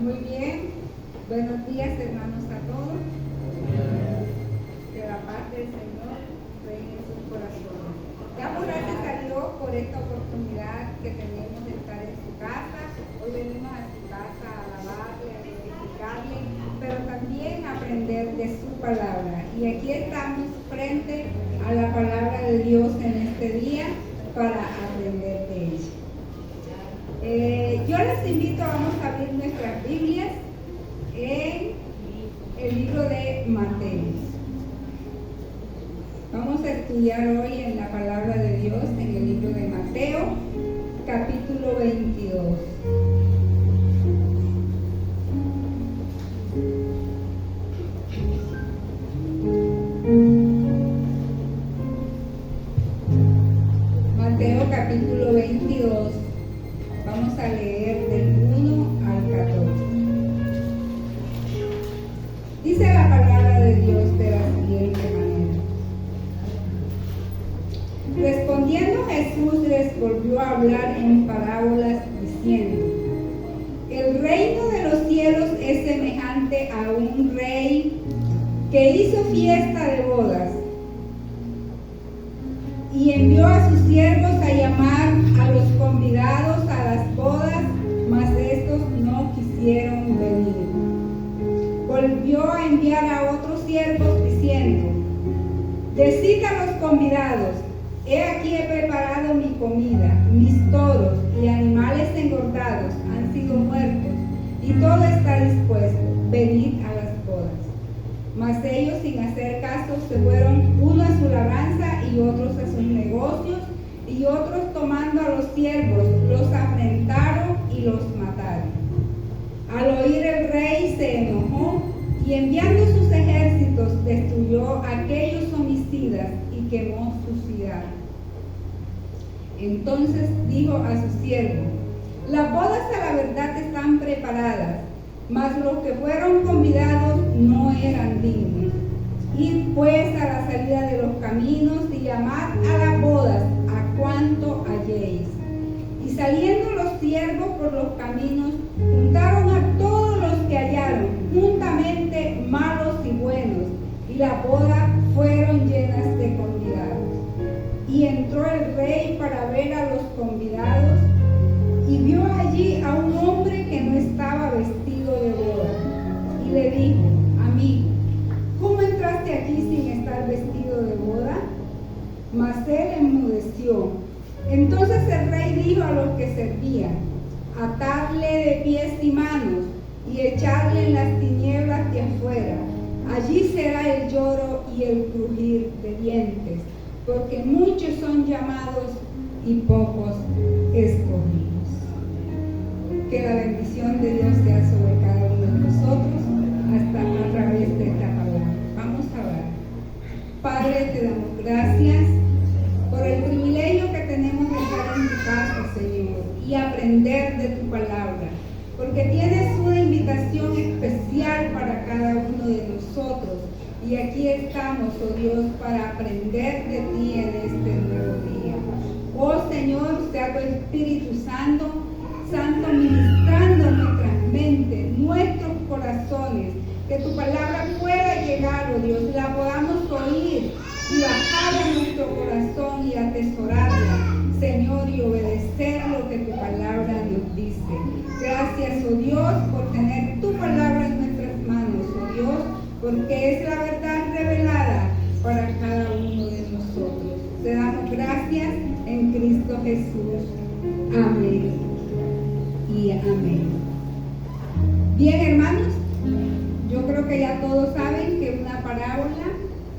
Muy bien. Buenos días, hermanos, a todos. Que la paz del Señor reine en sus corazones. Damos gracias a Dios por esta oportunidad que tenemos de estar en su casa. Hoy venimos a su casa a alabarle, a glorificarle, pero también a aprender de su palabra. Y aquí estamos frente a la palabra de Dios en este día para aprender de ella. Yo les invito, vamos a abrir nuestras Biblias en el libro de Mateo. Vamos a estudiar hoy en la palabra de Dios en el libro de Mateo, capítulo 22. Mateo capítulo 22. Vamos a leer del 1 al 14. Dice la palabra de Dios de la siguiente manera. Respondiendo Jesús les volvió a hablar en parábolas diciendo: el reino de los cielos es semejante a un rey que hizo fiesta de bodas y envió a sus siervos a llamar a los convidados a las bodas, mas estos no quisieron venir. Volvió a enviar a otros siervos diciendo: decid a los convidados: he aquí he preparado mi comida, mis toros y animales engordados han sido muertos, y todo está dispuesto, venid a las bodas. Mas ellos, sin hacer caso, se fueron, uno a su labranza y otros a sus negocios, y otros, tomando a los siervos, los afrentaron y los mataron. Al oír el rey se enojó y, enviando sus ejércitos, destruyó a aquellos homicidas y quemó su ciudad. Entonces dijo a su siervo: las bodas a la verdad están preparadas, mas los que fueron convidados no eran dignos. Id pues a la salida de los caminos y llamad a las bodas a cuanto halléis. Y saliendo los siervos por los caminos, juntaron a todos los que hallaron, juntamente malos y buenos, y las bodas fueron llenas de convidados. Y entró el rey para ver a los convidados, y vio allí a un hombre que no estaba vestido de boda, y le dijo: amigo, ¿cómo entraste aquí sin estar vestido de boda? Mas él enmudeció. Entonces el rey dijo a los que servían: atadle de pies y manos y echarle en las tinieblas de afuera. Allí será el lloro y el crujir de dientes, porque muchos son llamados y pocos escogidos. Que la bendición de Dios sea sobre cada uno de nosotros hasta a través de esta palabra. Vamos a orar. Padre, te damos gracias por el privilegio que tenemos de estar en tu casa, Señor, y aprender de tu palabra, porque tienes una invitación especial para cada uno de nosotros, y aquí estamos, oh Dios, para aprender de ti en este nuevo día. Oh Señor, sea tu Espíritu Santo ministrando nuestras mentes, nuestros corazones, que tu palabra pueda llegar, oh Dios, la podamos oír y bajar a nuestro corazón y atesorarla, Señor, y obedecer lo que tu palabra nos dice. Gracias, oh Dios, por tener tu palabra en nuestras manos, oh Dios, porque es la verdad revelada para cada uno de nosotros. Te damos gracias en Cristo Jesús. Amén y amén. Bien, hermanos, yo creo que ya todos saben que una parábola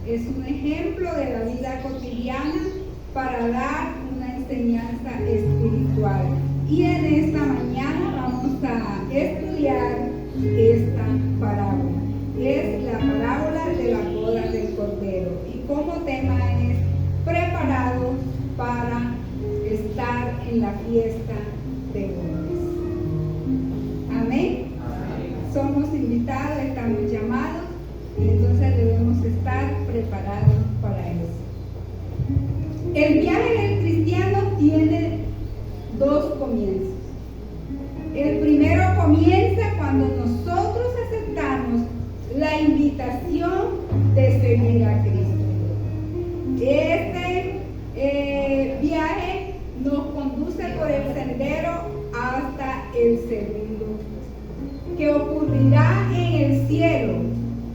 es un ejemplo de la vida cotidiana para dar una enseñanza espiritual. Y en esta mañana vamos a estudiar esta parábola. Es la parábola de la boda del Cordero. Y como tema es preparados para estar en la fiesta de bodas. Amén. Somos invitados, estamos llamados, y entonces debemos estar preparados para eso. El viaje del cristiano tiene dos comienzos. El primero comienza comienza cuando nosotros aceptamos la invitación de seguir a Cristo. Este viaje nos conduce por el sendero hasta el segundo, que ocurrirá en el cielo,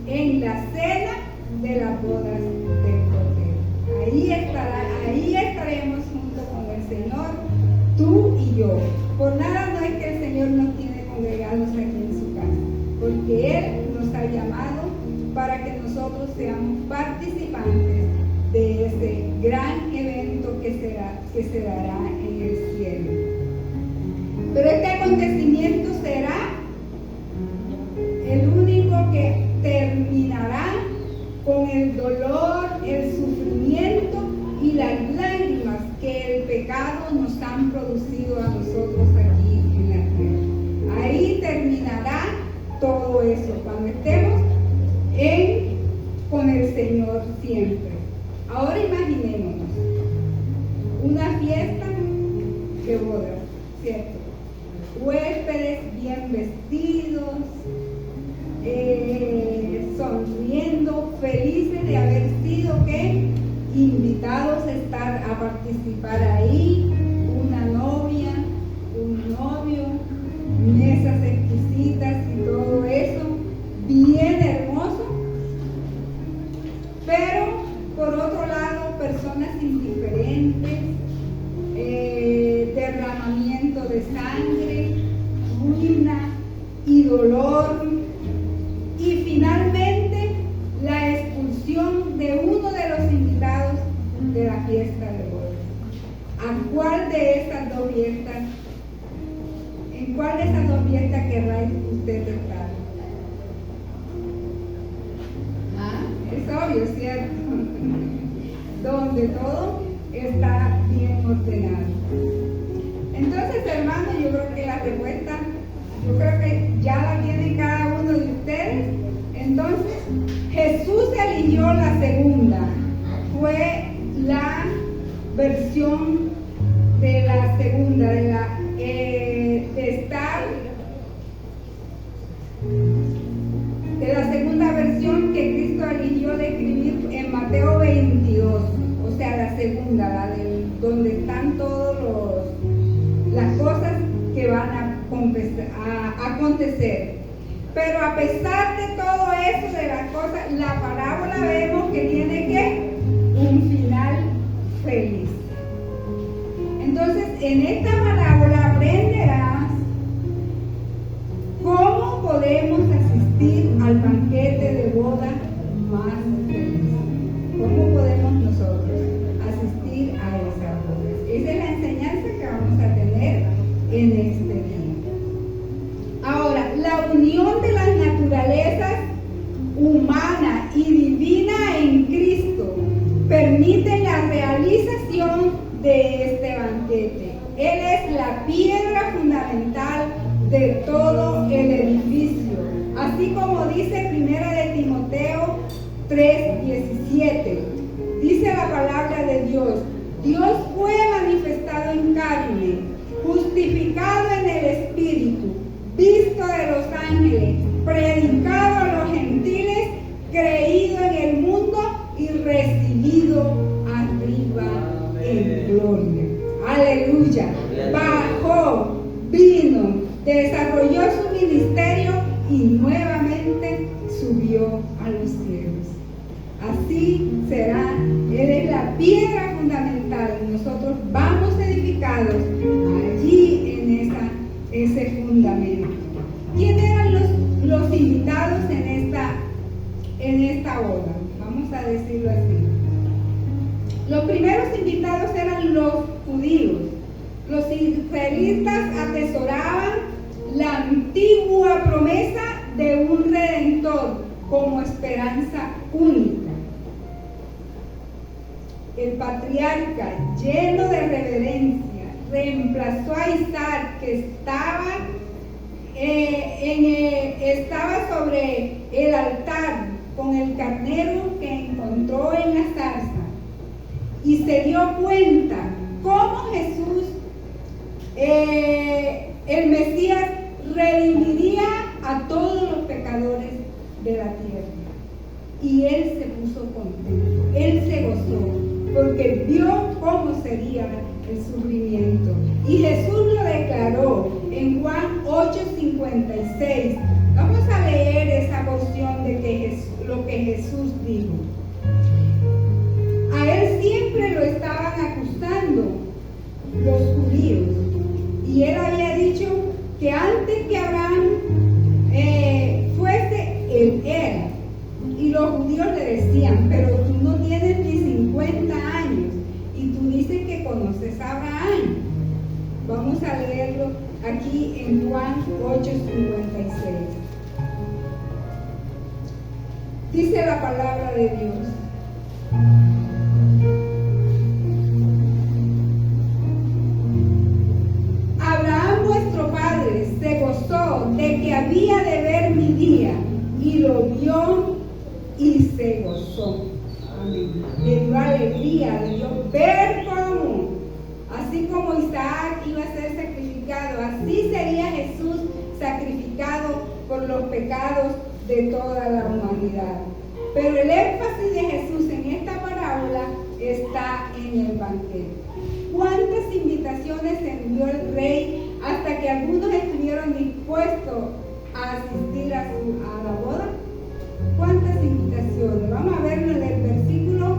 en la cena de las bodas del Cordero. Ahí estaremos juntos con el Señor, tú y yo. Por nada no es que el Señor nos tiene congregados aquí en su casa, porque Él nos ha llamado para que nosotros seamos participantes de ese gran evento que se dará en el cielo. Pero este acontecimiento será el único que terminará con el dolor, el sufrimiento y las lágrimas que el pecado nos han producido a nosotros aquí en la tierra. Ahí terminará todo eso, cuando estemos con el Señor siempre. Ahora imaginémonos una fiesta de boda, ¿cierto? Huéspedes bien vestidos, sonriendo, felices de haber sido invitados a participar ahí, una novia, un novio, mesas exquisitas y todo eso, bien hermoso. Pero por otro lado, personas indiferentes, derramamiento de sangre, ruina y dolor, y finalmente la expulsión de uno de los invitados de la fiesta de bodas. ¿En cuál de esas dos fiestas querrá usted estar? Es obvio, ¿cierto? Donde todo está bien ordenado. Entonces, hermanos, yo creo que la respuesta, ya la tiene cada uno de ustedes. Entonces, Jesús eligió la segunda. Fue la versión de la segunda, de la segunda versión que Cristo eligió de escribir en Mateo 22, o sea, la segunda, donde están todas las cosas que van a acontecer. Pero a pesar de todo eso, de las cosas, la parábola vemos que tiene un final feliz. Entonces, en esta parábola aprenderás cómo podemos asistir al banquete de boda más feliz. ¿Cómo podemos nosotros asistir a esas bodas? Esa es la enseñanza que vamos a tener en este día. Ahora, la unión de las naturalezas humana y divina en Cristo permite la realización de este banquete. Él es la piedra fundamental de todo el edificio, así como dice 1 de Timoteo 3:17. Dice la palabra de Dios: Dios fue manifestado en carne, justificado en el Espíritu, visto de los ángeles, predicado a los gentiles, creído en el mundo y recibido arriba en gloria. Aleluya. Bajó, vino, desarrolló su ministerio y nuevamente subió a los cielos. Así será. Él es la piedra fundamental y nosotros vamos edificados allí en ese fundamento. ¿Quién eran los invitados en esta boda? Vamos a decirlo así. Los primeros invitados eran los judíos. Los israelitas atesoraban la antigua promesa de un redentor como esperanza única. El patriarca, lleno de reverencia, reemplazó a Isaac, que estaba sobre el altar con el carnero que encontró en la zarza, y se dio cuenta cómo Jesús, el Mesías, redimiría Y él se puso contento, él se gozó, porque vio cómo sería el sufrimiento. Y Jesús lo declaró en Juan 8:56. Vamos a leer esa porción de lo que Jesús dijo. A él siempre lo estaban acusando los judíos. Y él había dicho que antes que Abraham fuese, él era. Y los judíos le decían, pero tú no tienes ni 50 años y tú dices que conoces a Abraham. Vamos a leerlo aquí en Juan 8:56. Dice la palabra de Dios. Abraham vuestro padre se gozó de que había de ver mi día y lo vio y se gozó. Amén. Le dio alegría, le dio ver cómo, así como Isaac iba a ser sacrificado, así sería Jesús sacrificado por los pecados de toda la humanidad. Pero el énfasis de Jesús en esta parábola está en el banquete. ¿Cuántas invitaciones envió el rey hasta que algunos estuvieron dispuestos a asistir a la boda? ¿Cuántas invitaciones? Vamos a verlo en el versículo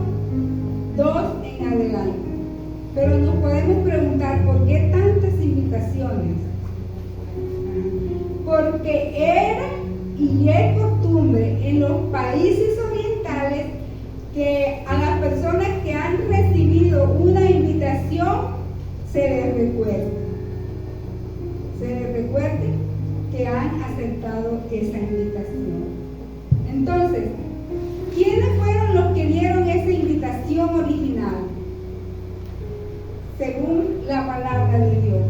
2 en adelante. Pero nos podemos preguntar, ¿por qué tantas invitaciones? Porque era y es costumbre en los países orientales que a las personas que han recibido una invitación se les recuerde. Se les recuerde que han aceptado esa invitación. Entonces, ¿quiénes fueron los que dieron esa invitación original? Según la palabra de Dios,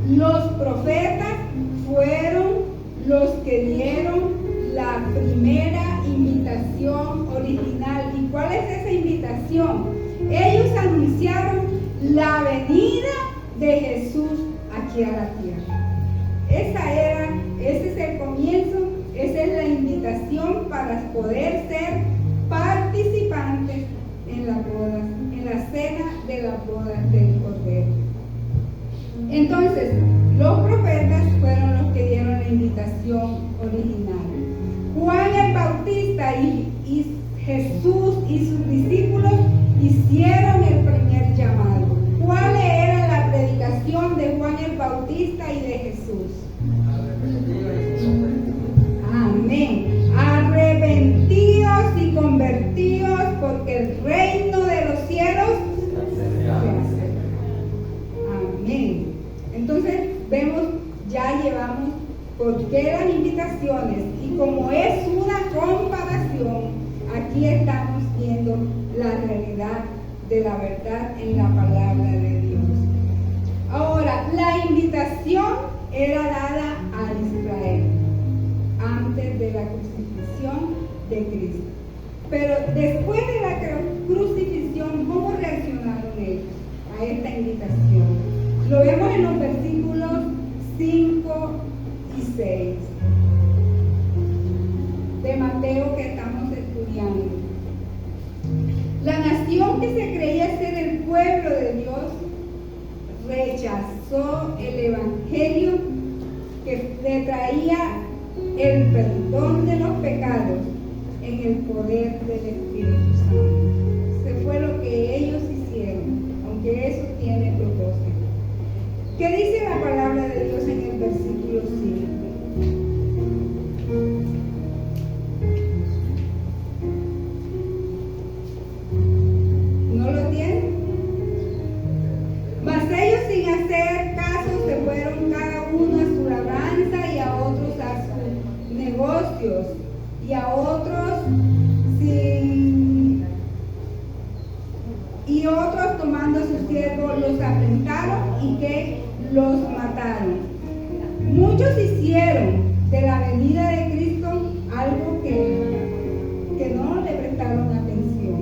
los profetas fueron los que dieron la primera invitación original. ¿Y cuál es esa invitación? Ellos anunciaron la venida de Jesús aquí a la tierra. Ese es el comienzo, esa es la invitación para poder ser participantes en la boda, en la cena de la boda del Cordero. Entonces, los profetas fueron los que dieron la invitación original. Juan el Bautista y Jesús y sus discípulos hicieron el primer llamado. ¿Cuál era la predicación de Juan el Bautista y de Jesús? Amén. Arrepentidos y convertidos, porque el reino de los cielos se acerca. Amén. Entonces vemos, ya llevamos por qué las invitaciones, y como es una comparación, aquí estamos viendo la realidad de la verdad en la palabra de Dios. Ahora, la invitación era dada a Israel antes de la crucifixión de Cristo. Pero después de la crucifixión, ¿cómo reaccionaron ellos a esta invitación? Lo vemos en los versículos 5 y 6 de Mateo que estamos estudiando. La nación que se creía ser el pueblo de Dios rechazó el evangelio que le traía el perdón de los pecados en el poder del Espíritu Santo. Eso fue lo que ellos hicieron, aunque eso tiene propósito. ¿Qué dice la palabra de Dios en el versículo 5? ¿No lo tienen? Mas ellos, sin hacer caso, se fueron cada uno a su labranza y a otros a sus negocios, y a otros y otros tomando a sus siervos los afrentaron y que los mataron. Muchos hicieron de la venida de Cristo algo que no le prestaron atención.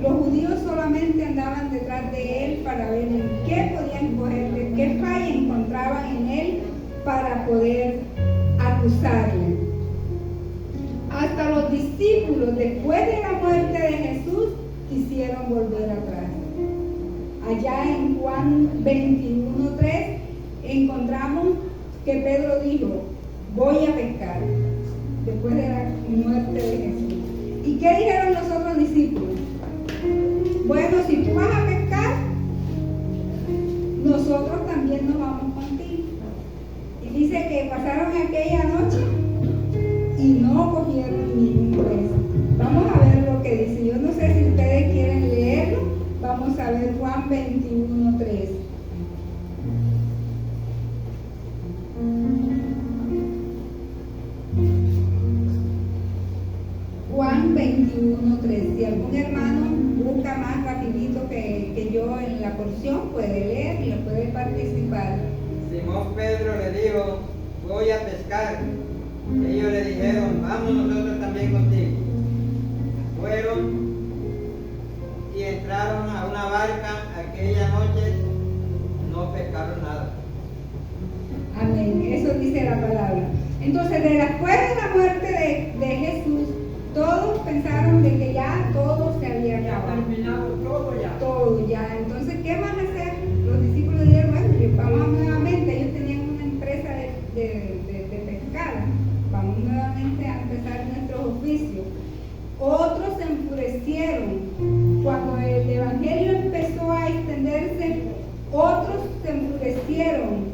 Los judíos solamente andaban detrás de él para ver en qué podían cogerle, qué falla encontraban en él para poder acusarle. Hasta los los discípulos, después de la muerte de Jesús, quisieron volver atrás. Allá en Juan 21:3 encontramos que Pedro dijo: voy a pescar, después de la muerte de Jesús. ¿Y qué dijeron los otros discípulos? Bueno, si tú vas a pescar, nosotros también nos vamos contigo. Y dice que pasaron aquella noche y no cogieron ningún pez. Vamos a ver lo que dice. Yo no sé si ustedes quieren leerlo. Vamos a ver Juan 21:3. Juan 21:3. Si algún hermano busca más rapidito que yo en la porción, puede leer y puede participar. Simón Pedro le dijo: voy a pescar. Ellos le dijeron: vamos nosotros también contigo. Fueron y entraron a una barca. Aquella noche no pescaron nada. Amén, eso dice la palabra. Entonces, después de la muerte de Jesús, todos pensaron de que ya todo se había acabado. Terminado todo ya. Todo ya. Entonces, ¿qué van a hacer? Los discípulos dijeron: bueno, vamos nuevamente. Ellos tenían una empresa de pescar. Vamos nuevamente a empezar nuestros oficios. Otros se enfurecieron. Cuando el evangelio empezó a extenderse, otros se enfurecieron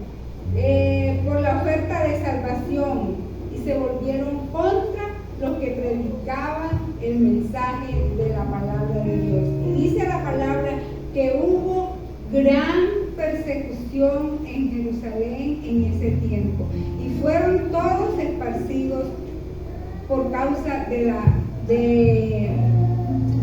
por la oferta de salvación y se volvieron contra los que predicaban el mensaje de la palabra de Dios. Y dice la palabra que hubo gran persecución en Jerusalén en ese tiempo, y fueron todos esparcidos por causa de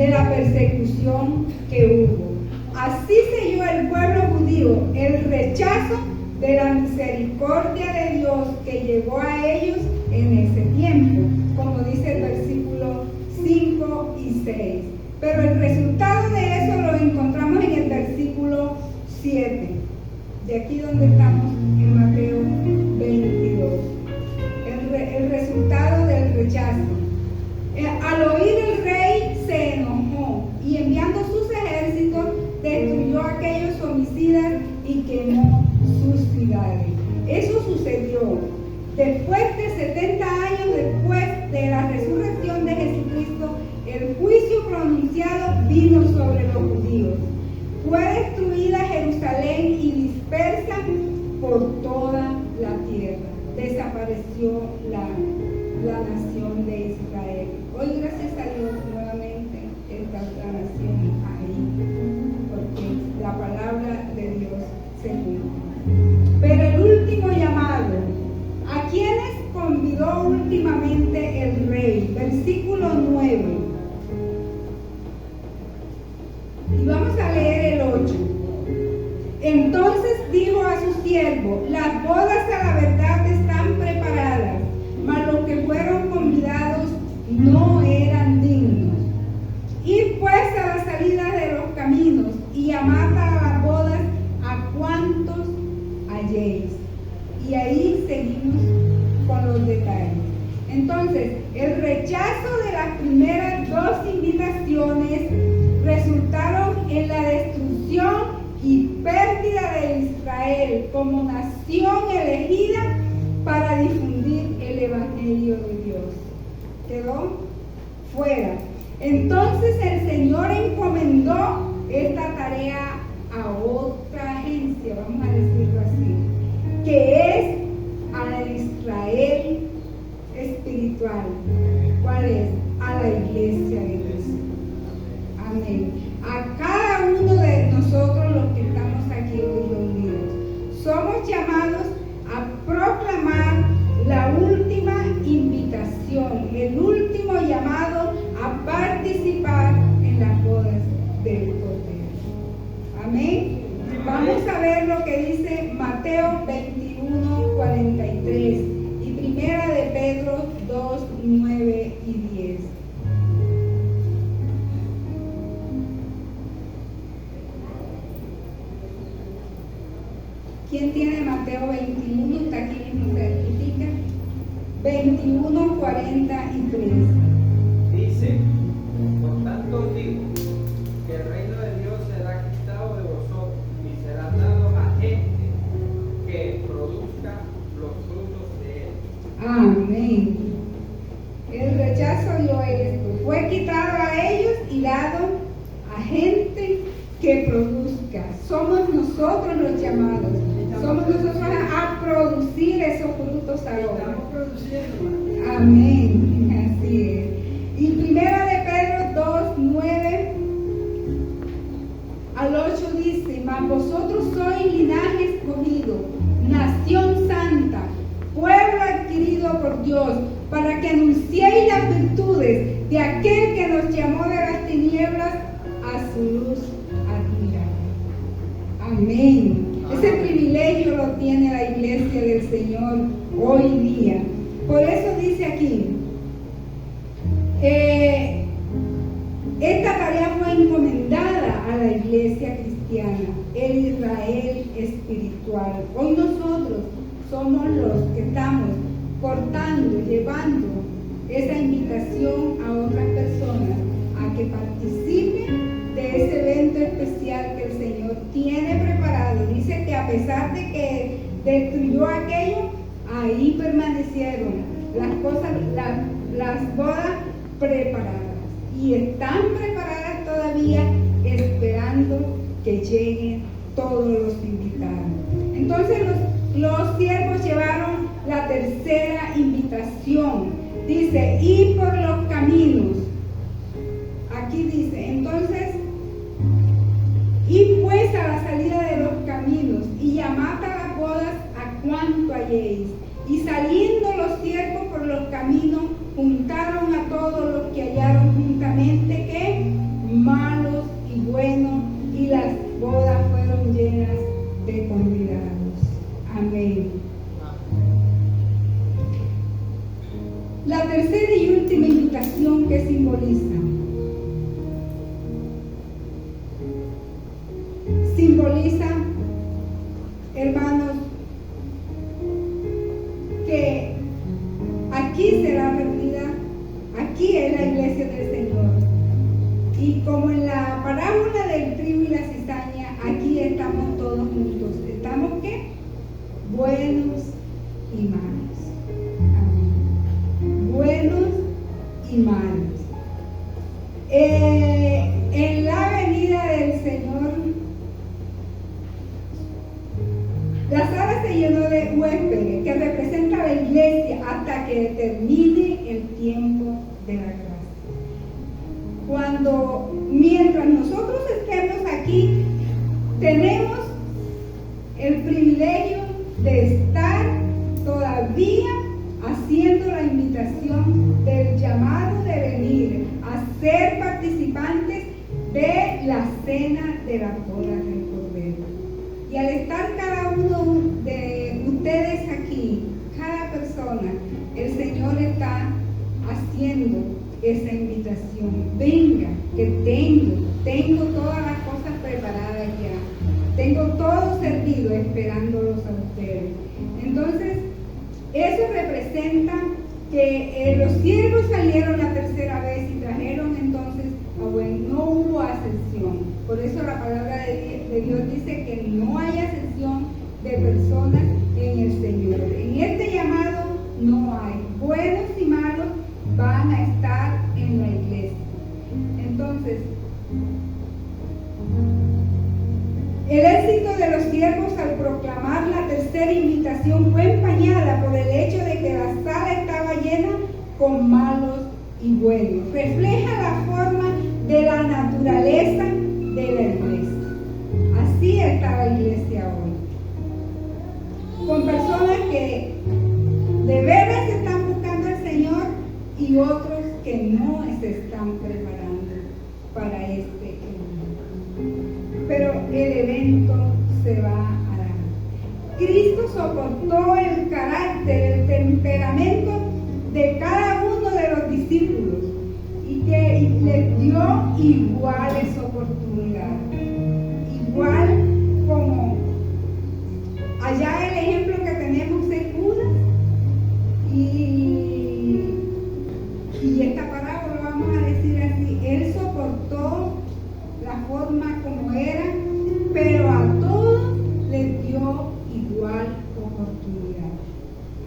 la persecución que hubo. Así selló el pueblo judío el rechazo de la misericordia de Dios que llegó a ellos en ese tiempo, como dice el versículo 5 y 6. Pero el resultado de eso lo encontramos en el versículo 7, de aquí donde estamos en Mateo 22. El resultado del rechazo. Al oír el rey se enojó y enviando sus ejércitos destruyó a aquellos homicidas y quemó sus ciudades. Eso sucedió después de 70 años después de la resurrección de Jesucristo. El juicio pronunciado vino sobre los judíos. Fue destruida Jerusalén y dispersa por toda la tierra. Desapareció la nación de Israel. Hoy, gracias a Dios, nuevamente está la nación ahí, porque la palabra de Dios se cumple. Pero el último llamado, ¿a quiénes convidó últimamente el rey? Versículo 9. Y vamos a leer el 8. Entonces dijo a su siervo: las bodas a la verdad están preparadas, mas los que fueron convidados no eran dignos. Id pues a la salida de los caminos y llamad a las bodas a cuantos halléis. Y ahí seguimos con los detalles. Entonces, el rechazo de las primeras dos invitaciones resultaron en la destrucción y pérdida de Israel como nación elegida para difundir el evangelio de Dios. Quedó fuera. Entonces el Señor encomendó esta tarea a otra agencia, vamos a decirlo así, que es al Israel espiritual. ¿Cuál es? A la iglesia de Dios. Amén. A cada uno de nosotros los que estamos aquí hoy reunidos, somos llamados a proclamar la última invitación, el último llamado a participar en las bodas del Cordero. Amén. Vamos a ver lo que dice Mateo 21:43 y Primera de Pedro 2:9 y 10. ¿Quién tiene Mateo 21? Está aquí mismo, certifica. 21:43. Amén. El rechazo dio esto. Fue quitado a ellos y dado a gente que produzca. Somos nosotros los llamados. Somos nosotros a producir esos frutos ahora. Amén. Así es. Y 1 de Pedro 2, 9 al 8 dice: mas vosotros sois linaje escogido, nación santa, pueblo adquirido por Dios, para que anunciéis las virtudes de aquel que nos llamó de las tinieblas a su luz admirable. Amén. Ese privilegio lo tiene la iglesia del Señor hoy día. Por eso dice aquí, esta tarea fue encomendada a la iglesia cristiana, el Israel espiritual. Hoy nosotros somos los que estamos cortando, llevando esa invitación a otras personas a que participen de ese evento especial que el Señor tiene preparado. Dice que a pesar de que destruyó aquello, ahí permanecieron las cosas, las bodas preparadas, y están preparadas todavía, esperando que lleguen todos los invitados. Entonces los siervos llevaron la tercera invitación. Dice: y por los caminos. Aquí dice, entonces, y pues a la salida de los caminos, y llamad a las bodas a cuanto halléis. Y saliendo los siervos por los caminos, juntaron a todos los que hallaron juntamente, que malos y buenos, y las bodas fueron llenas de convidados. Amén. La tercera y última invitación, que simboliza hermanos, que aquí será reunida, aquí es la iglesia del Señor, y como en la parábola del trigo y la cizaña, aquí estamos todos juntos. ¿Estamos qué? Buenos y malos. Amén. Buenos y malos. En la venida del Señor, la sala se llenó de huéspedes, que representa a la iglesia hasta que termine el tiempo de la gracia. Mientras nosotros estemos aquí, tenemos el privilegio de estar todavía haciendo la invitación del llamado de venir a ser participantes de la cena de la boda del Cordero. Y al estar cada uno de ustedes aquí, cada persona, el Señor está haciendo esa invitación. Venga, que tengo todas las cosas preparadas ya. Tengo todo servido esperándolos a ustedes. Entonces, eso representa que los siervos salieron la tercera vez y trajeron entonces, no hubo ascensión. Por eso la palabra de Dios dice que no hay ascensión de personas en el Señor. En este llamado no hay. Buenos y malos van a estar en la iglesia. Entonces, el éxito de los siervos al proclamar la tercera invitación fue empañada por el hecho de que la sala estaba llena con malos y buenos. Refleja la forma de la naturaleza de la iglesia. Así está la iglesia hoy. Con personas que de veras están buscando al Señor y otros que no se están preparando para este evento. Pero el evento se va a dar. Cristo soportó el carácter, el temperamento de cada uno de los discípulos y que les dio iguales oportunidades. Igual como allá el ejemplo que tenemos es Judas y esta parábola, vamos a decir así, él soportó la forma como era, pero a todos les dio igual oportunidad.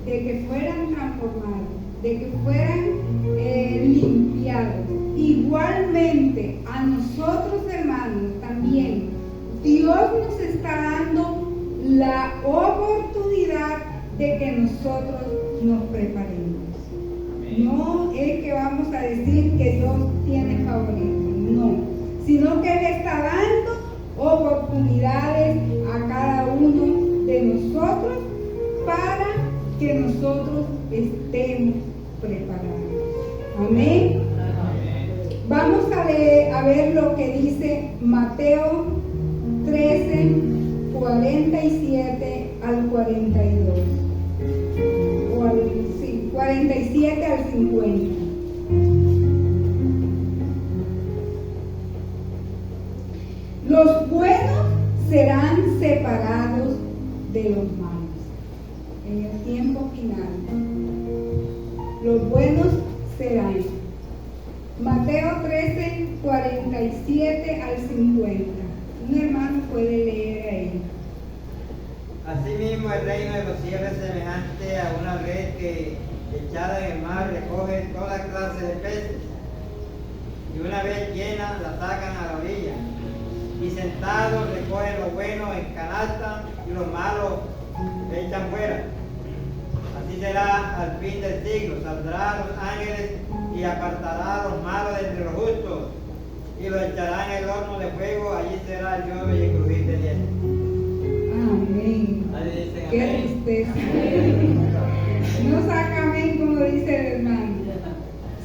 de que fueran transformados, de que fueran limpiados. Igualmente a nosotros, hermanos, también Dios nos está dando la oportunidad de que nosotros nos preparemos. No es que vamos a decir que Dios tiene favoritos, no, sino que Él está dando oportunidades a cada uno de nosotros para que nosotros estemos preparados. Amén. Vamos a ver lo que dice Mateo 13, 47 al 42. 47 al 50. Los buenos serán separados de los malos en el tiempo final. Los buenos serán. Mateo 13, 47 al 50. Un hermano puede leer ahí. Asimismo, el reino de los cielos es semejante a una red que, echada en el mar, recoge toda clase de peces, y una vez llena la sacan a la orilla, y sentados recogen lo bueno en canasta y los malos echan fuera. Así será al fin del siglo. Saldrán los ángeles y apartará a los malos de entre los justos, y los echarán en el horno de fuego. Allí será el lloro y el crujir de dientes. Amén. Qué tristeza. No saca amén como dice el hermano.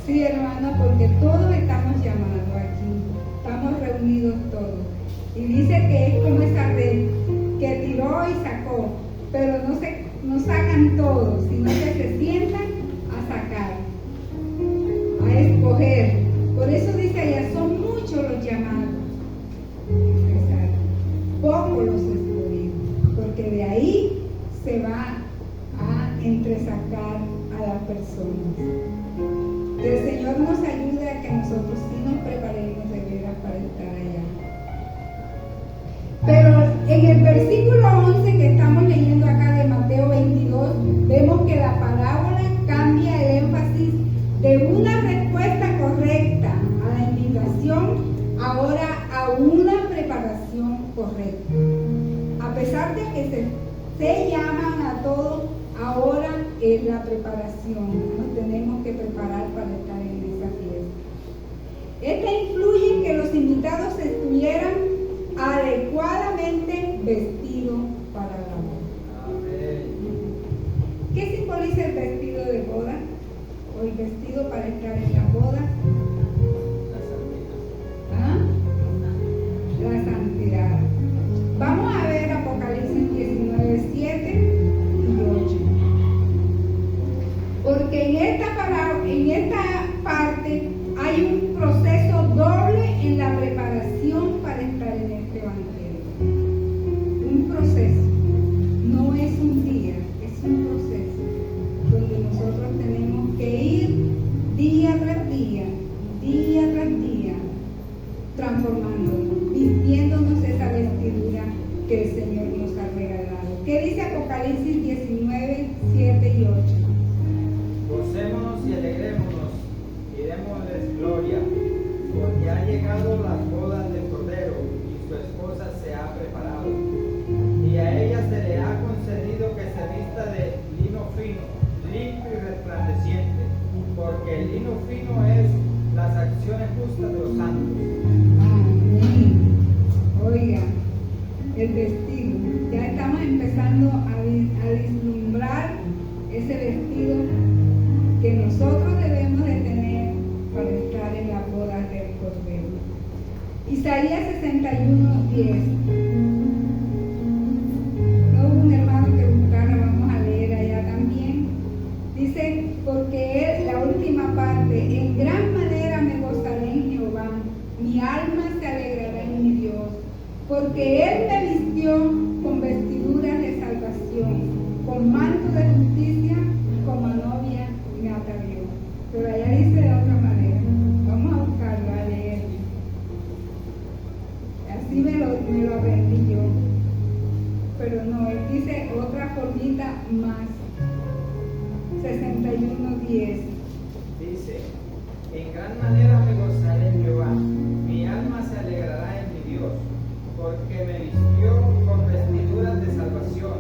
Sí, hermano, porque todos estamos llamados aquí. Estamos reunidos todos. Y dice que es como esa red que tiró y sacó, pero no sacan todos, sino que se sientan a sacar, a escoger. Por eso dice allá, son muchos los llamados, pocos los escogidos, porque de ahí se va a entresacar a las personas. Que el Señor nos ayude a que nosotros sí nos preparemos de veras para estar allá. Pero en el versículo 11 que estamos leyendo acá de Mateo 22, vemos que la parábola cambia el énfasis de una respuesta correcta a la invitación ahora a una preparación correcta. A pesar de que se llaman a todos, ahora es la preparación. Nos tenemos que preparar para estar en esa fiesta. Esta influye en que los invitados estuvieran adecuadamente vestidos para la boda. ¿Qué simboliza el vestido de boda? O el vestido para estar en la boda. ¿Ah? La santidad. Vamos a ver Apocalipsis 19, 7 y 8. Porque en esta parte hay un proceso doble en la preparación para estar en este evangelio. Un proceso, no es un día, es un proceso donde nosotros tenemos que ir día tras día, transformándonos, vistiéndonos esa vestidura que el Señor nos ha regalado. ¿Qué dice Apocalipsis 19, 7 y 8? Gocémonos y alegrémonos y démosles gloria, porque han llegado las bodas del Cordero y su esposa se ha preparado. Y a ella se le ha concedido que se vista de lino fino, limpio y resplandeciente, porque el lino fino es las acciones justas de los santos. Amén. Oiga, el vestido, ya estamos empezando a vislumbrar ese vestido que nosotros debemos de tener para estar en las bodas del Cordero. Isaías 61, 10. No hubo un hermano que buscara, vamos a leer allá también. Dice, porque él, la última parte, en gran manera me gozaré en Jehová, mi alma se alegrará en mi Dios, porque él me vistió con vestiduras de salvación, con manto de justicia, como a novia me atavió. Pero allá dice de otra manera. Vamos a buscarlo, a leerlo. Así me lo aprendí yo. Pero no, él dice otra formita más. 61:10. Dice, en gran manera me gozaré en Jehová, mi alma se alegrará en mi Dios, porque me vistió con vestiduras de salvación,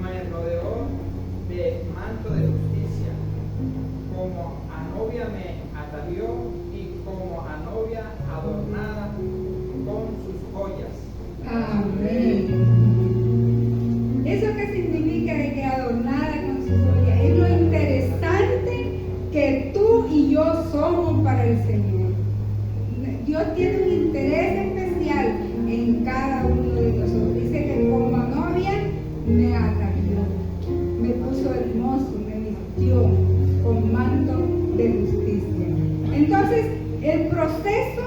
me rodeó de manto de justicia, como a novia me atavió y como a novia adornada con sus joyas. Amén. ¿Eso qué significa de que adornada con sus joyas? Es lo interesante que tú y yo somos para el Señor. Dios tiene un interés especial en cada uno de nosotros. Dice que como a novia me atavió, me puso hermoso, me vistió con manto de justicia. Entonces, el proceso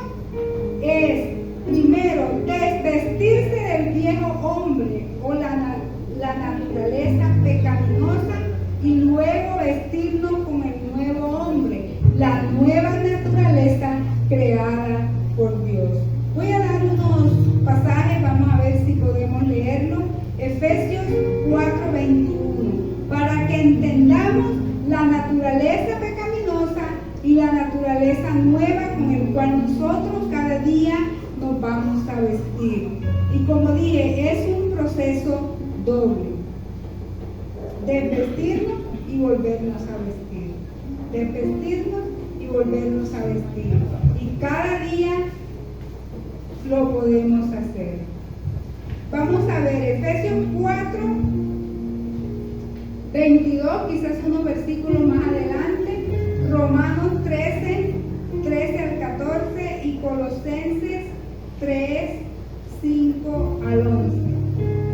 es primero desvestirse del viejo hombre o la naturaleza pecaminosa y luego vestirnos con el nuevo hombre, la nueva naturaleza creada por Dios. Voy a dar unos pasajes, vamos a ver si podemos leerlo. Efesios 4:21, para que entendamos la naturaleza pecaminosa y la naturaleza nueva con el cual nosotros cada día nos vamos a vestir. Y como dije, es un proceso doble: desvestirnos y volvernos a vestir, desvestirnos y volvernos a vestir, y cada día lo podemos hacer. Vamos a ver Efesios 4:22, quizás unos versículos más adelante, Romanos 13 al 14 y Colosenses 3:5 al 11.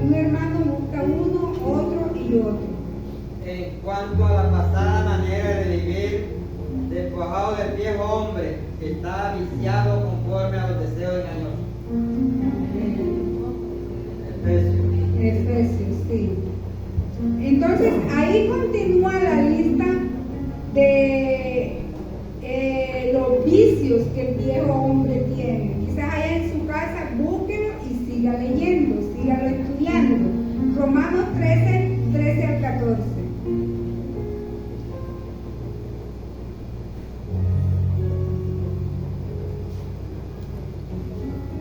Un hermano busca uno, otro y otro. En cuanto a la pasada manera de vivir, despojado del viejo hombre que está viciado conforme a los deseos engañosos. Efesios, sí. Entonces ahí continúa la lista de los vicios que el viejo hombre tiene. Quizás allá en su casa búsquelo y siga leyendo, sígalo estudiando. Romanos 13 al 14.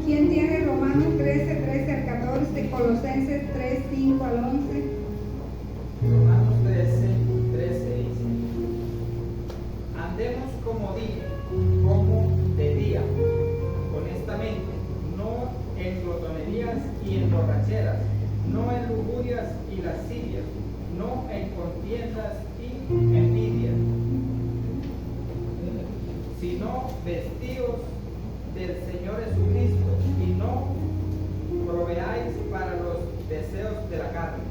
¿Quién tiene Romanos 13 al 14, Colosenses 3:5 al 11? Romanos 13 dice, andemos como de día, honestamente, no en glotonerías y en borracheras, no en lujurias y lascivias, no en contiendas y envidias, sino vestidos del Señor Jesucristo y no proveáis para los deseos de la carne.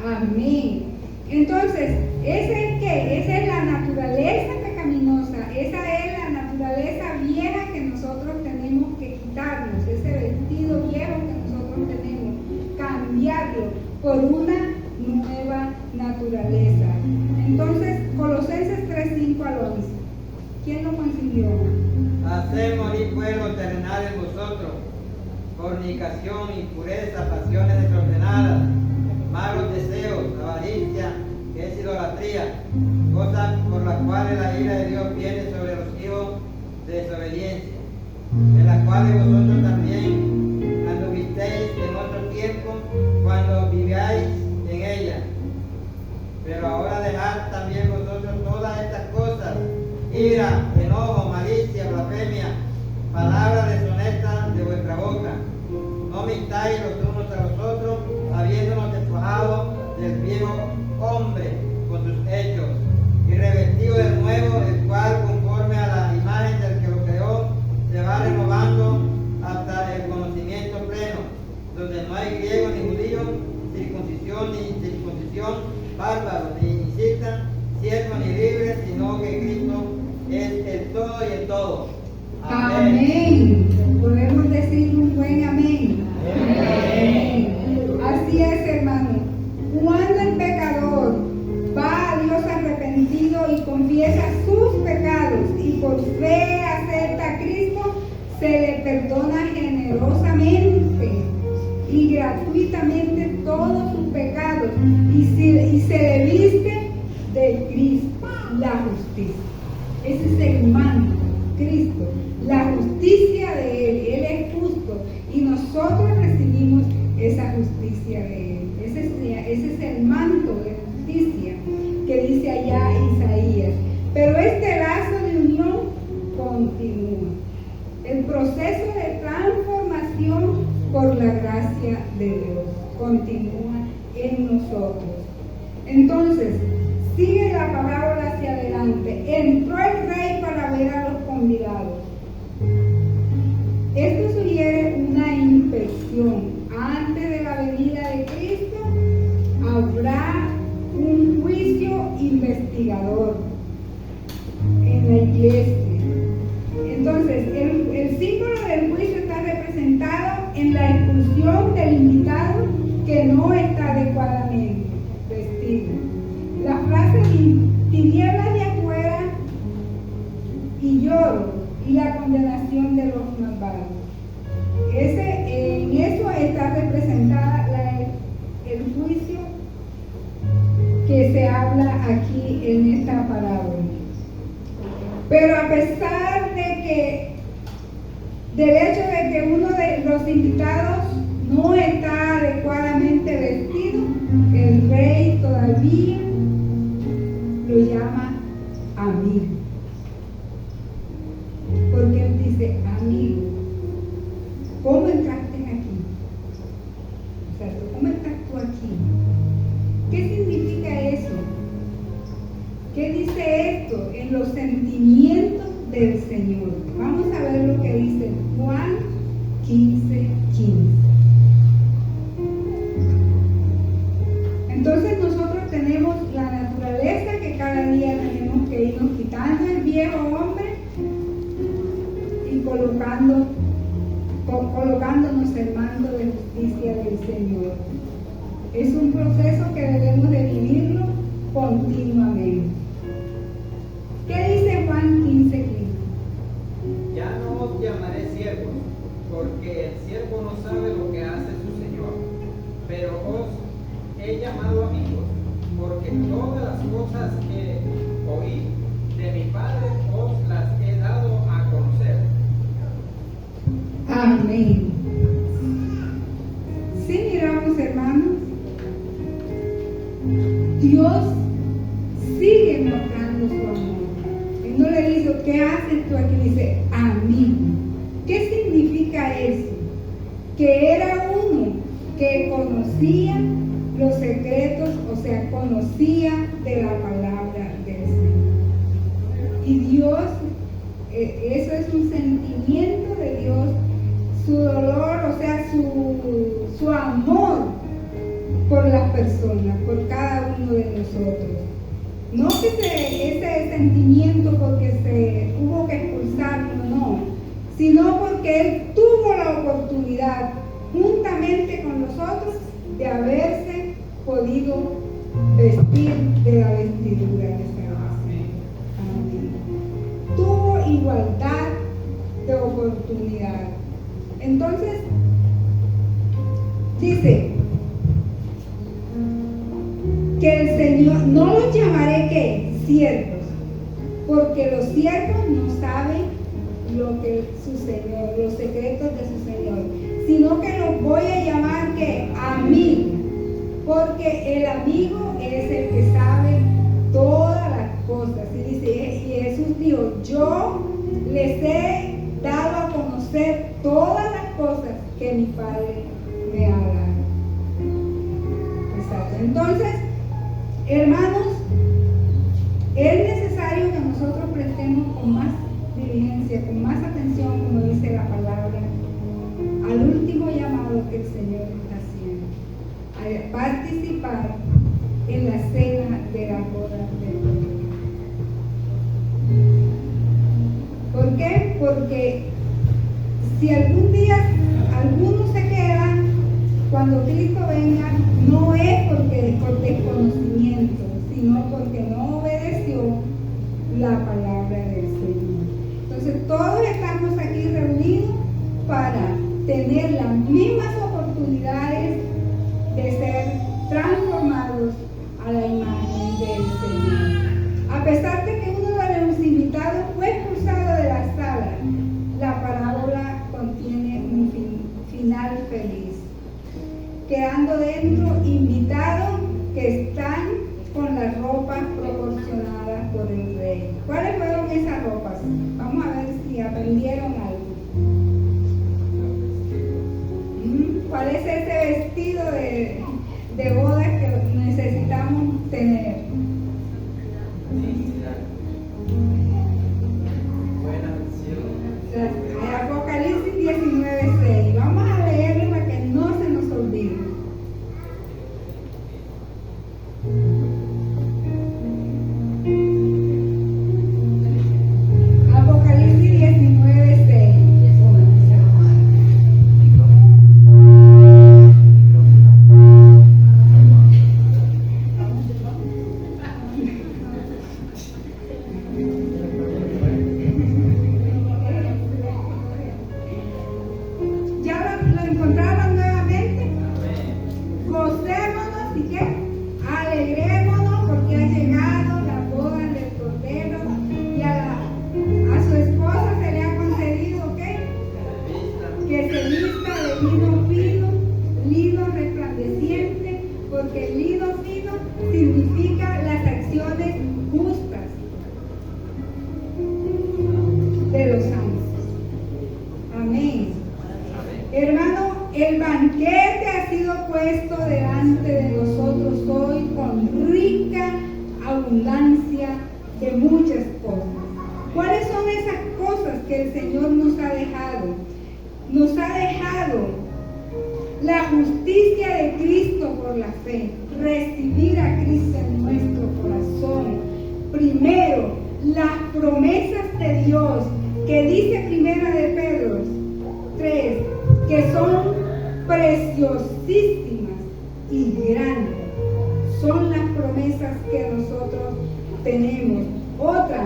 Amén. Entonces, ¿ese es qué? Esa es la naturaleza pecaminosa, esa es la naturaleza vieja que nosotros tenemos que quitarnos, ese vestido viejo que nosotros tenemos, cambiarlo por una nueva naturaleza. Entonces, Colosenses 3:5 al 11. ¿Quién lo consiguió? Hacer morir fuego terrenal en vosotros, fornicación, impureza, pasiones desordenadas, malos deseos, avaricia, que es idolatría, cosas por las cuales la ira de Dios viene sobre los hijos de desobediencia, en las cuales vosotros también anduvisteis en otro tiempo cuando vivíais en ella. Pero ahora dejad también vosotros todas estas cosas: ira, enojo, malicia, blasfemia, palabras deshonestas de vuestra boca. No mintáis los unos a los otros, habiéndonos despojado del viejo hombre con sus hechos, y revestido del nuevo, el cual conforme a la imagen del que lo creó, se va renovando hasta el conocimiento pleno, donde no hay griego ni judío, circuncisión ni incircuncisión, bárbaro ni incita, siervo ni libre, sino que Cristo es el todo y el todo. Amén. Podemos decir un buen amén. Amén. Así es, hermano. Cuando el pecador va a Dios arrepentido y confiesa sus pecados y por fe acepta a Cristo, se le perdona generosamente y gratuitamente todos sus pecados y se le viste de Cristo. justicia. Ese es el manto, Cristo, la justicia de Él. Él es justo y nosotros recibimos esa justicia de Él. Ese es el manto de justicia que dice allá Isaías. Pero este lazo de unión continúa. El proceso de transformación por la gracia de Dios continúa en nosotros. Entonces, sigue la parábola hacia adelante. Entró el rey para ver a los convidados. Esto sugiere una inspección. Antes de la venida de Cristo, habrá un juicio investigador en la iglesia. Entonces, el símbolo del juicio está representado en la expulsión del invitado que no está adecuadamente vestido. La frase tinieblas de afuera y lloro y la condenación de los malvados. En eso está representada el juicio que se habla aquí en esta parábola. Pero a pesar del hecho de que uno de los invitados no está adecuadamente vestido, el rey todavía lo llama amigo. Porque él dice, amigo, ¿cómo entraste aquí? O sea, ¿cómo estás tú aquí? ¿Qué significa eso? ¿Qué dice esto en los sentimientos del Señor? Vamos a ver lo que dice Juan 15:15. Entonces nosotros tenemos la naturaleza que cada día tenemos que irnos quitando el viejo hombre y colocándonos el mando de justicia del Señor. Es un proceso que debemos de vivirlo continuamente. ¿Qué dice Juan 15:15? Ya no os llamaré siervos, porque el siervo no sabe lo que hace su Señor, pero os he llamado amigos, porque todas las cosas que oí de mi Padre os las he dado a conocer. Amén. Si miramos, hermanos, Dios sigue mostrando su amor. Él no le dice, ¿qué haces tú aquí? Dice, amigo. ¿Qué significa eso? Que era uno que conocía los secretos, o sea, conocía de la palabra del Señor. Y Dios, eso es un sentimiento de Dios, su dolor, o sea, su amor por las personas, por cada uno de nosotros. No que ese sentimiento porque se hubo que expulsarlo, no, sino porque Él tuvo la oportunidad, juntamente con nosotros, de haberse podido vestir de la vestidura de salvación. Amén. Tuvo igualdad de oportunidad. Entonces, dice que el Señor, no los llamaré ¿qué? Siervos, porque los siervos no saben lo que su Señor, los secretos de su Señor, sino que los voy a llamar ¿qué? Amigos, porque el amigo es el que sabe todas las cosas. Y dice, y Jesús dijo, yo les he dado a conocer todas las cosas que mi Padre me ha dado. Exacto. Entonces, hermanos, es necesario que nosotros prestemos con más diligencia, con más atención, como dice la palabra, al último llamado que el Señor está haciendo, a participar en la cena de la boda del Cordero. ¿Por qué? Porque si algún día alguno se queda cuando Cristo venga, no es porque por desconocimiento, sino porque no obedeció la palabra del Señor. Entonces todos estamos aquí reunidos para tener las mismas oportunidades de ser transformados a la imagen del Señor. A pesar de que que están con las ropas proporcionadas por el rey. ¿Cuáles fueron esas ropas? Vamos a ver si aprendieron algo. ¿Cuál es ese vestido de boda que necesitamos tener? Apocalipsis 19:6. Vamos a leerlo para que no se nos olvide. Apocalipsis 19:6. ¿Ya lo encontraron nuevamente? Gocémonos y ¿qué? Alegrémonos porque ha llegado la boda del Cordero y a su esposa se le ha concedido ¿qué? Que se vista de lino fino, lino resplandeciente, porque el lino fino significa las acciones justas de los santos. Amén. Hermano, el banquete ha sido puesto delante de nosotros hoy con rica abundancia de muchas cosas. ¿Cuáles son esas cosas que el Señor nos ha dejado? Nos ha dejado la justicia de Cristo por la fe, recibir a Cristo en nuestro corazón. Primero, las promesas de Dios, que dice Primera de Pedro 3, que son preciosísimas y grandes. Son las promesas que nosotros tenemos. Otra,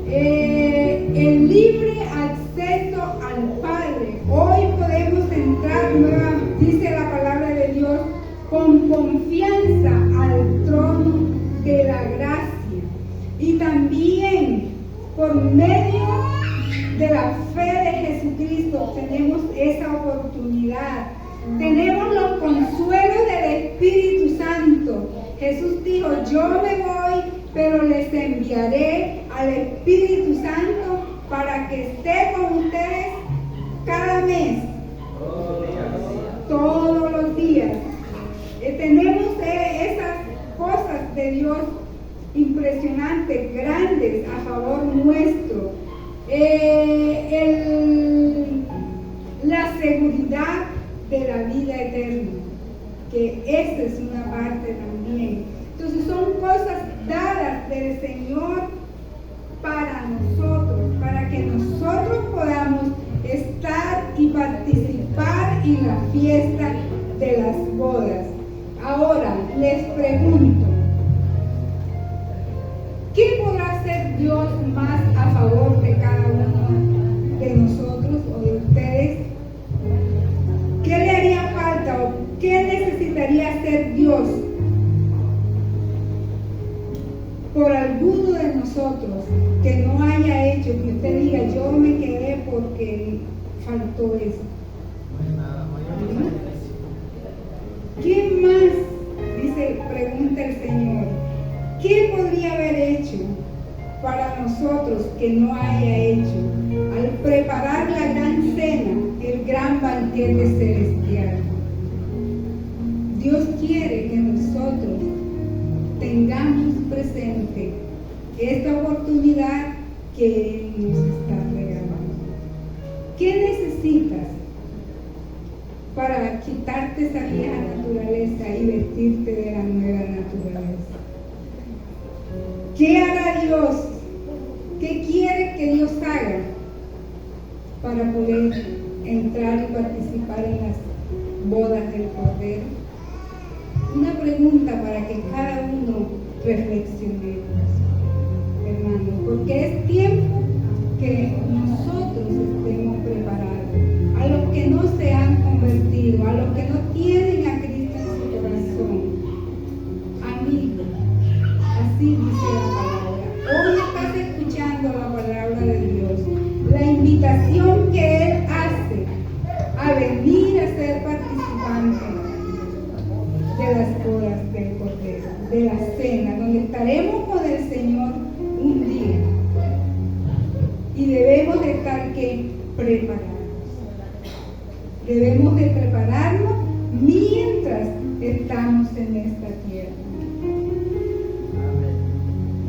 el libre acceso al Padre. Hoy podemos entrar nuevamente, dice la palabra de Dios, con confianza al trono de la gracia. Y también por medio de la fe de Jesucristo tenemos esa oportunidad. Tenemos los consuelos del Espíritu Santo. Jesús dijo, yo me voy, pero les enviaré al Espíritu Santo para que esté con ustedes cada mes, todos los días. Tenemos esas cosas de Dios impresionantes, grandes a favor nuestro. La seguridad de la vida eterna, que esa es una parte también. Entonces son cosas dadas del Señor para nosotros, para que nosotros podamos estar y participar en la fiesta de las bodas. Ahora les pregunto, ¿qué podrá hacer Dios más a favor de cada uno de nosotros o de ustedes? ¿Qué le haría falta o qué necesitaría hacer Dios por alguno de nosotros que no haya hecho, que usted diga, yo me quedé porque faltó eso? ¿Quién más? Dice, pregunta el Señor. ¿Qué podría haber hecho para nosotros que no haya hecho al preparar la gran cena, el gran banquete celestial? Dios quiere que nosotros tengamos presente esta oportunidad que Él nos está regalando. ¿Qué necesitas para quitarte esa vieja naturaleza y vestirte de la nueva naturaleza? ¿Qué hará Dios? ¿Qué quiere que Dios haga para poder entrar y participar en las bodas del Cordero? Una pregunta para que cada uno reflexionemos, hermanos, porque es tiempo que nosotros estemos preparados. A los que no se han convertido, a los que no tienen a Cristo en su corazón, amigos, así dice la palabra. Hoy estás escuchando la palabra de Dios, la invitación que Él hace a venir a ser participante de las bodas del Cordero. de la cena, donde estaremos con el Señor un día. Y debemos de estar preparados. Debemos de prepararnos mientras estamos en esta tierra.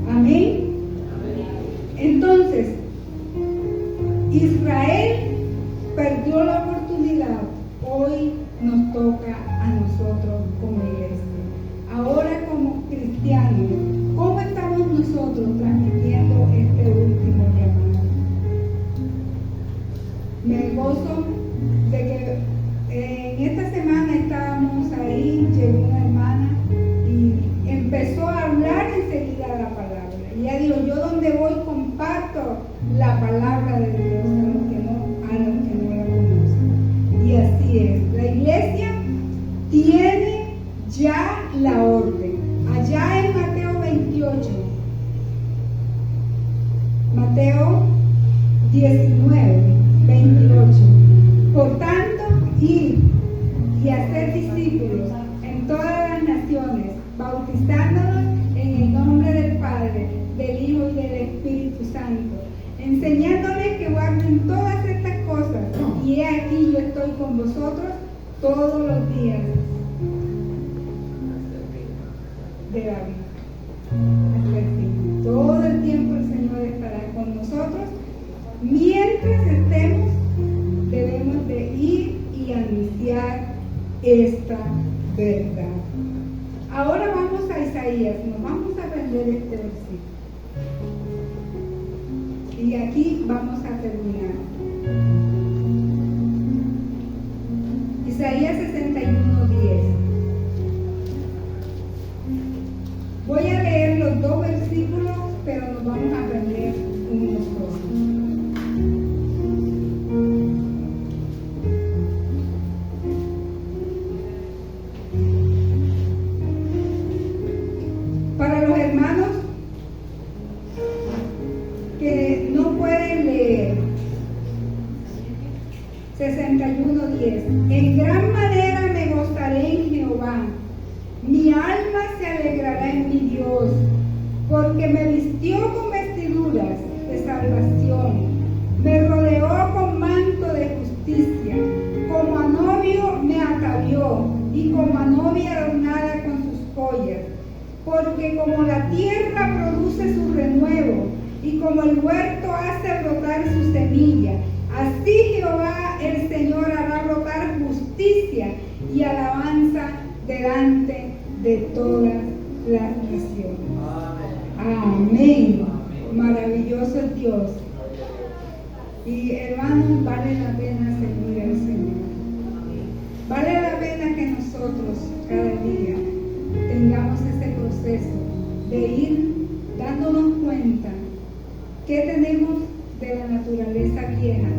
Amén. Entonces, Israel perdió la oportunidad. Hoy nos toca a nosotros como iglesia. Ahora como cristianos, ¿cómo estamos nosotros transmitiendo este último llamado? Me gozo de que en esta semana estábamos ahí, llegó una hermana y empezó a hablar enseguida la palabra. Y ella dijo, yo donde voy comparto la palabra de Dios a los que no la conocen. Y así es. La iglesia tiene ya la orden. Allá en Mateo 28, Mateo 19, 28. Por tanto, ir y hacer discípulos en todas las naciones, bautizándolos en el nombre del Padre, del Hijo y del Espíritu Santo, enseñándoles que guarden todas estas cosas. Y he aquí yo estoy con vosotros todos los días de la vida. Hasta el fin. Todo el tiempo el Señor estará con nosotros. Mientras estemos, debemos de ir y anunciar esta verdad. Ahora vamos a Isaías, nos vamos a aprender este versículo. Y aquí vamos a terminar. Isaías 61:10. Voy a leer los dos versículos, pero nos vamos a aprender unos dos. Para los hermanos que no pueden leer, 61:10. En gran manera me gozaré en Jehová, mi alma se alegrará en mi Dios, porque me vistió con vestiduras de salvación, me rodeó con manto de justicia, como a novio me atavió y como a novia adornada con sus joyas. Porque como la tierra produce su renuevo y como el huerto hace brotar su semilla, así Jehová el Señor hará brotar justicia y alabanza delante de todas las naciones. Amén. Maravilloso es Dios. Y hermanos, vale la pena servir al Señor. Vale la pena que nosotros cada día tengamos ese proceso de ir dándonos cuenta que tenemos de la naturaleza vieja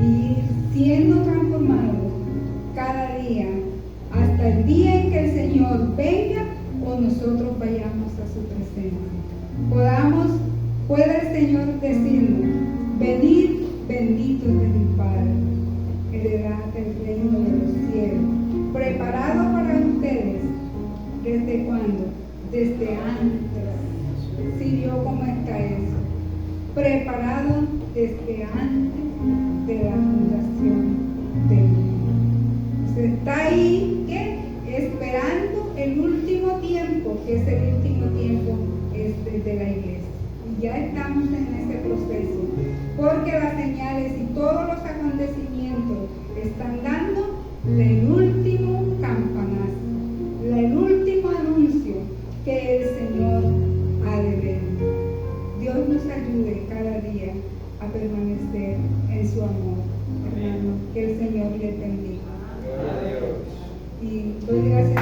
y ir siendo transformados cada día hasta el día en que el Señor venga o nosotros vayamos a su presencia. Pueda el Señor decirnos, venid benditos de mi Padre, heredad el reino de los cielos, preparado para ustedes. ¿Desde cuándo? Desde antes. ¿Sí vio cómo está eso? Preparado desde antes de la fundación del mundo. Se está ahí, ¿qué? Esperando el último tiempo, que es el último tiempo de la iglesia. Y ya estamos en ese proceso, porque las señales y todos los acontecimientos están dando el último campanazo, el último anuncio que el Señor ha de ver. Dios nos ayude cada día a permanecer en su amor, hermano. Que el Señor le bendiga. Y doy gracias a